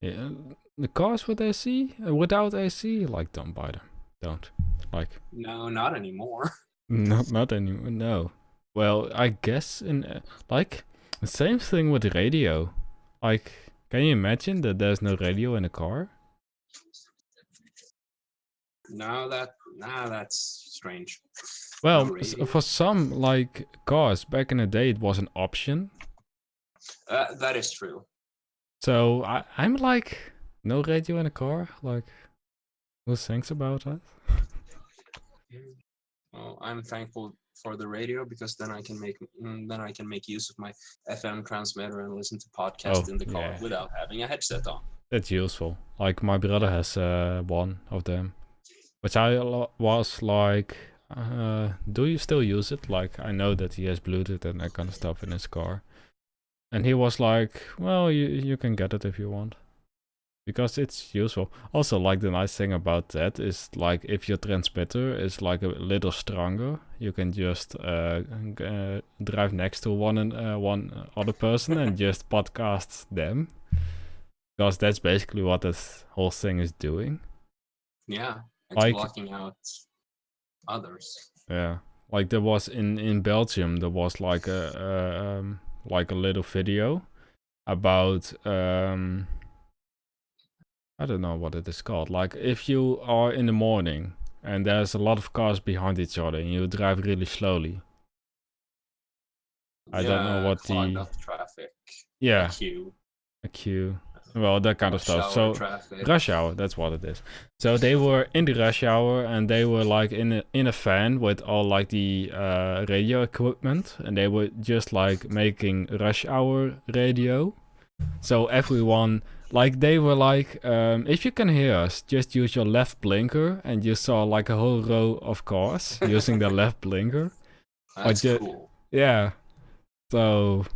yeah, the cars with AC, without AC, like, don't buy them. Don't. Like, No, not anymore. not anymore. No. Well, I guess like the same thing with the radio. Like, can you imagine that there's no radio in a car? No, that's strange. Well, No radio. for some like cars back in the day, it was an option. That is true. So I'm like, no radio in a car. Like, who thinks about that? Well, I'm thankful for the radio because then I can make use of my FM transmitter and listen to podcasts in the car without having a headset on. That's useful. Like my brother has one of them, which I was like, do you still use it? Like I know that he has Bluetooth and that kind of stuff in his car, and he was like, well, you can get it if you want. Because it's useful. Also, like the nice thing about that is like if your transmitter is like a little stronger, you can just drive next to one other person and just podcast them. Because that's basically what this whole thing is doing. Yeah, it's like, blocking out others. Yeah, like there was in Belgium, there was like a little video about I don't know what it is called. Like if you are in the morning and there's a lot of cars behind each other and you drive really slowly. I don't know what clogged up traffic. Yeah. A queue. Well, that kind of stuff. So traffic. Rush hour, that's what it is. So they were in the rush hour and they were like in a van with all like the radio equipment, and they were just like making rush hour radio. So everyone, like they were like, if you can hear us, just use your left blinker, and you saw like a whole row of cars using their left blinker. That's cool. Yeah. So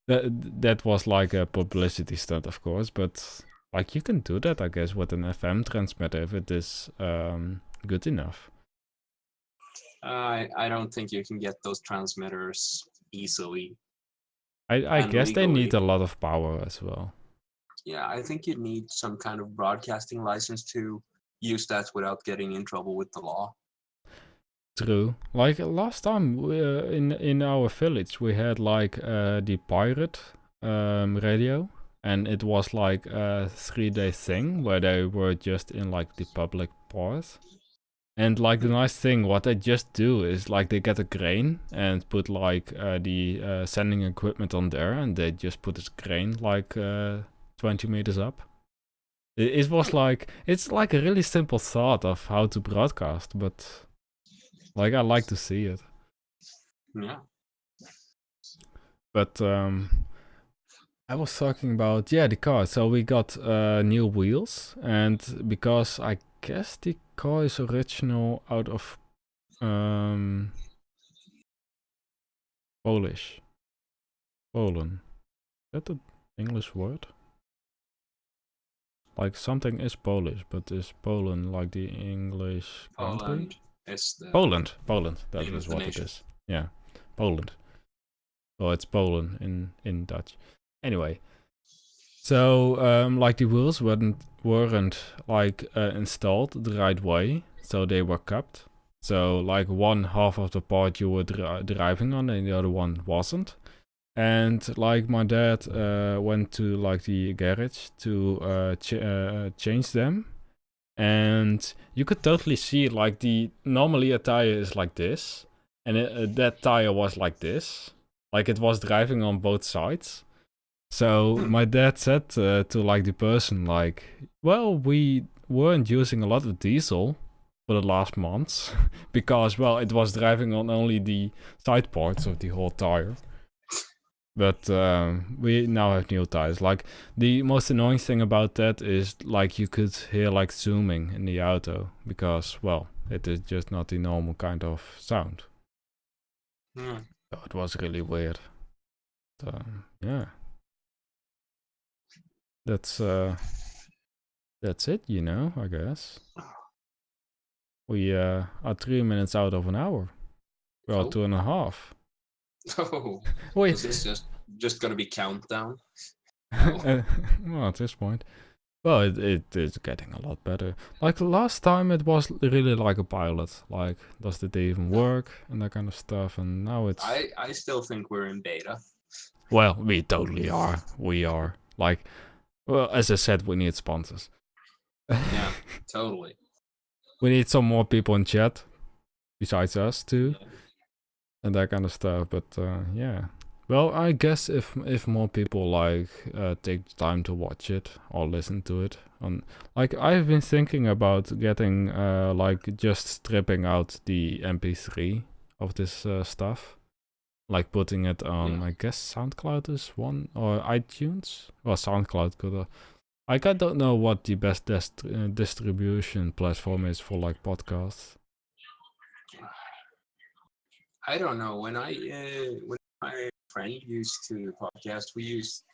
that was like a publicity stunt, of course, but like you can do that, I guess, with an FM transmitter if it is good enough. I don't think you can get those transmitters easily. I guess they need a lot of power as well. Yeah, I think you need some kind of broadcasting license to use that without getting in trouble with the law. True. Like last time in our village, we had like the pirate radio, and it was like a 3-day thing where they were just in like the public parts. And like the nice thing, what they just do is like they get a crane and put like the sending equipment on there, and they just put this crane like 20 meters up. It was like, it's like a really simple thought of how to broadcast, but like I like to see it. Yeah. But I was talking about the car. So we got new wheels, and because I guess the car is original out of Poland. Is that an English word? Like something is Polish, but is Poland like the English country? Poland. That is what it is. Yeah, Poland. Well, it's Poland in Dutch. Anyway, so like the wheels weren't like installed the right way, so they were cupped. So like one half of the part you were driving on, and the other one wasn't. And like my dad went to like the garage to change them, and you could totally see like normally a tire is like this, and that tire was like this, like it was driving on both sides. So my dad said to like the person like, well, we weren't using a lot of diesel for the last months because, well, it was driving on only the side parts of the whole tire. But we now have new tires. Like the most annoying thing about that is like you could hear like zooming in the auto because, well, it is just not the normal kind of sound. So it was really weird. Yeah. That's it, I guess. We are 3 minutes out of an hour. Well, 2.5. Oh, wait. is this just just gonna be countdown. Well, at this point. Well, it is getting a lot better. Like last time it was really like a pilot. Like, does it even work? And that kind of stuff. And now it's... I still think we're in beta. Well, we totally are. We are. Like, well, as I said, we need sponsors. Yeah, totally. We need some more people in chat. Besides us too. Yeah. And that kind of stuff. But yeah. Well, I guess if more people like take the time to watch it or listen to it, like I've been thinking about getting like just stripping out the MP3 of this stuff, like putting it on I guess SoundCloud is one or iTunes. Well, SoundCloud could. Like I don't know what the best distribution platform is for like podcasts. I don't know. When my friend used to podcast, we used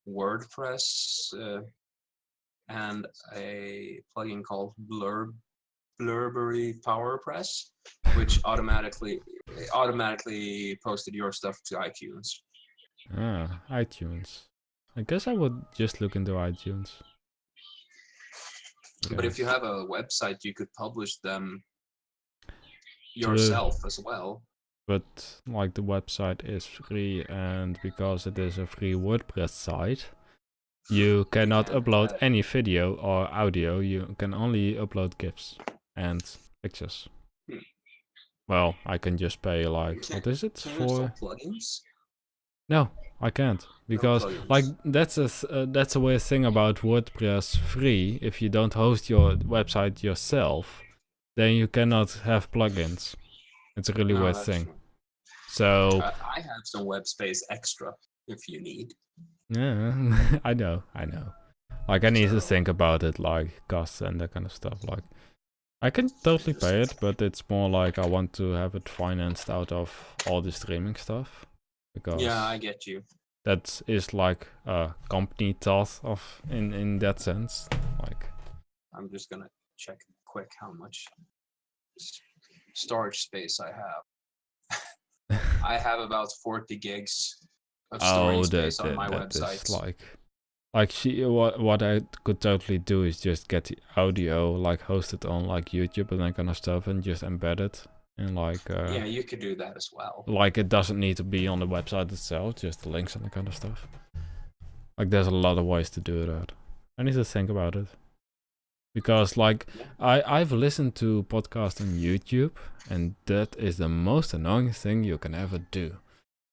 WordPress and a plugin called Blurberry PowerPress, which automatically posted your stuff to iTunes. Ah, iTunes. I guess I would just look into iTunes. But if you have a website, you could publish them yourself as well. But like the website is free, and because it is a free WordPress site, you cannot upload any video or audio. You can only upload GIFs and pictures. Well, I can just pay like what is it for? Plugins? No, I can't because like that's a weird thing about WordPress free. If you don't host your website yourself, then you cannot have plugins. It's a really weird thing. True. So I have some web space extra if you need. Yeah, I know. Like I need to think about it, like costs and that kind of stuff. Like I can totally pay it, but it's more like I want to have it financed out of all the streaming stuff. Because I get you. That is like a company thought of in that sense. Like I'm just gonna check quick how much storage space I have. I have about 40 gigs of storage space on my website. What I could totally do is just get the audio like hosted on like YouTube and that kind of stuff and just embed it in like yeah, you could do that as well. Like it doesn't need to be on the website itself, just the links and that kind of stuff. Like there's a lot of ways to do that. I need to think about it. Because like I've listened to podcasts on YouTube and that is the most annoying thing you can ever do.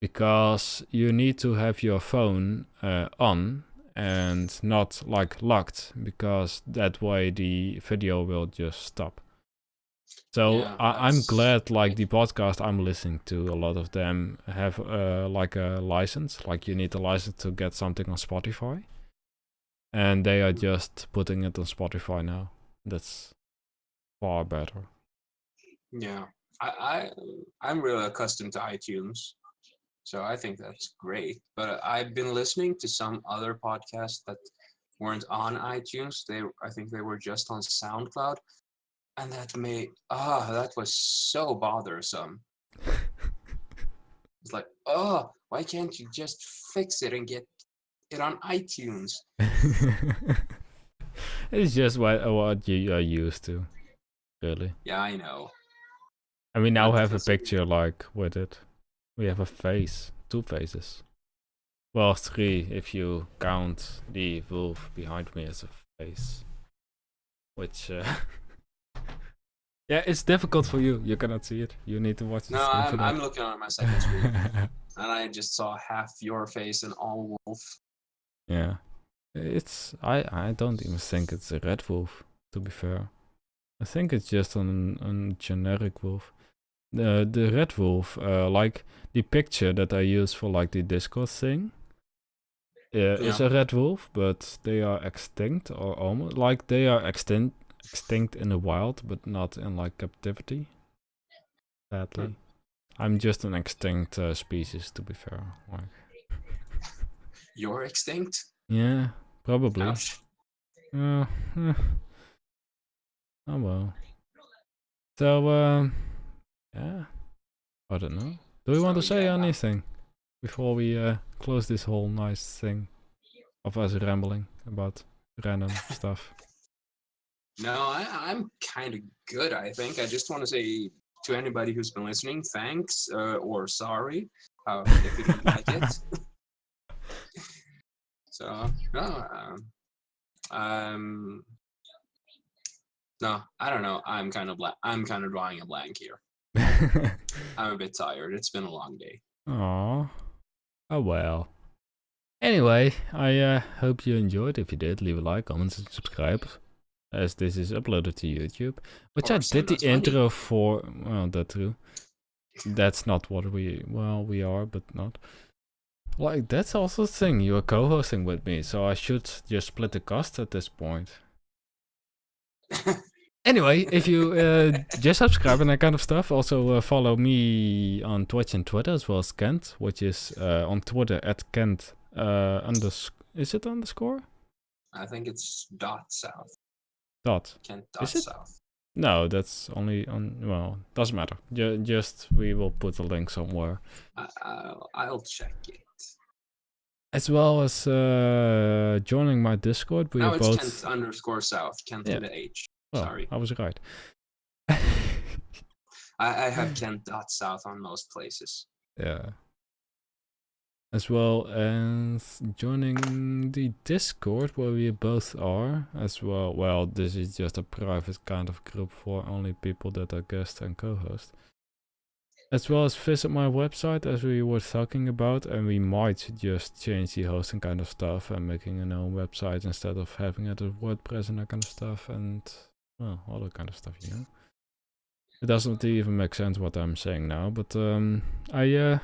Because you need to have your phone on and not like locked, because that way the video will just stop. So I'm glad like the podcast I'm listening to, a lot of them have like a license, like you need a license to get something on Spotify. And they are just putting it on Spotify now. That's far better. Yeah, I'm really accustomed to iTunes, so I think that's great. But I've been listening to some other podcasts that weren't on iTunes. I think they were just on SoundCloud, and that was so bothersome. It's like, why can't you just fix it and get it on iTunes? It's just what you are used to, really. Yeah, I know. And we now have a picture like with it. We have a face, 2 faces. Well, 3 if you count the wolf behind me as a face. Which, yeah, it's difficult for you. You cannot see it. You need to watch the screen. No, I'm looking on my second screen, and I just saw half your face and all wolf. Yeah. I don't even think it's a red wolf, to be fair. I think it's just a generic wolf. The red wolf, like the picture that I use for like the Discord thing, is a red wolf, but they are extinct or almost like they are extinct in the wild, but not in like captivity. Sadly, I'm just an extinct species, to be fair. Like, you're extinct? Yeah, probably. Ouch. Oh well. So yeah, I don't know. Do we want to say anything? before we close this whole nice thing of us rambling about random stuff? No, I'm kind of good, I think. I just want to say to anybody who's been listening, thanks or sorry if you didn't like it. So, no, no, I don't know. I'm kind of drawing a blank here. I'm a bit tired. It's been a long day. Aww. Oh well. Anyway, I hope you enjoyed. If you did, leave a like, comment, and subscribe, as this is uploaded to YouTube. Which Or I did the intro for. Well, that too. That's not what we are, but not. Like, that's also the thing. You are co-hosting with me, so I should just split the cost at this point. Anyway, if you just subscribe and that kind of stuff, also follow me on Twitch and Twitter as well as Kent, which is on Twitter at Kent is it underscore? I think it's .south. Kent .south. No, that's only on, well, doesn't matter. Just, we will put a link somewhere. I'll check it. As well as joining my Discord, we are both... It's Kent_south, Kent with the H. Well, sorry. I was right. I have Kent.south on most places. Yeah. As well as joining the Discord where we both are as well. Well, this is just a private kind of group for only people that are guests and co-hosts. As well as visit my website as we were talking about, and we might just change the hosting kind of stuff and making an own website instead of having it as WordPress and that kind of stuff, and well, all that kind of stuff, you know. It doesn't even make sense what I'm saying now, but I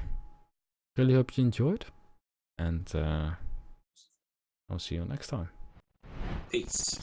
really hope you enjoyed, and I'll see you next time. Peace.